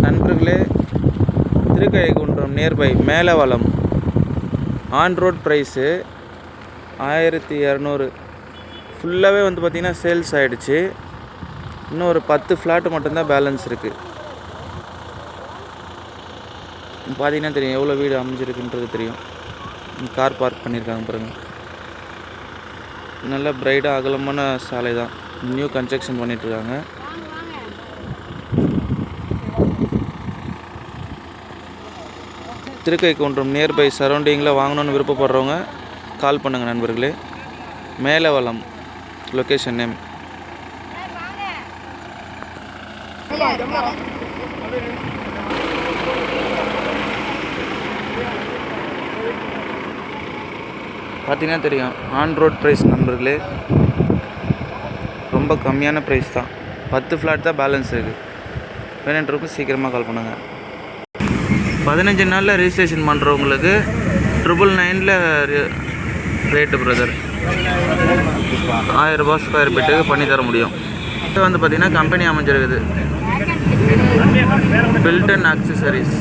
நண்பர்களே, Thirukazhukundram nearby Melavalam on road price 1200. ஃபுல்லாகவே வந்து பார்த்திங்கன்னா சேல்ஸ் ஆகிடுச்சு. இன்னும் ஒரு 10 ஃப்ளாட்டு மட்டும்தான் பேலன்ஸ் இருக்குது. பார்த்தீங்கன்னா தெரியும் எவ்வளோ வீடு அமைஞ்சிருக்குன்றது தெரியும். கார் பார்க் பண்ணியிருக்காங்க பாருங்கள். நல்ல பிரைடாக அகலமான சாலை தான். நியூ கன்ஸ்ட்ரக்ஷன் பண்ணிகிட்ருக்காங்க. திருக்கழுக்குன்றம் நியர்பை சரௌண்டிங்கில் வாங்கணுன்னு விருப்பப்படுறவங்க கால் பண்ணுங்கள் நண்பர்களே. மேலவளம் லொக்கேஷன் நேம். பார்த்தீங்கன்னா தெரியும் ஆன் ரோட் ப்ரைஸ் நண்பர்களே. ரொம்ப கம்மியான ப்ரைஸ் தான். 10 ஃப்ளாட் தான் பேலன்ஸ் இருக்குது. வேணுன்றவங்க சீக்கிரமாக கால் பண்ணுங்கள். 15 நாளில் ரிஜிஸ்ட்ரேஷன் பண்ணுறவங்களுக்கு 999 ரேட்டு பிரதர். 1000 ரூபா ஸ்கொயர் ஃபீட்டுக்கு பண்ணி தர முடியும். இது வந்து பார்த்திங்கன்னா கம்பெனி அமைஞ்சிருக்குது. Build and accessories.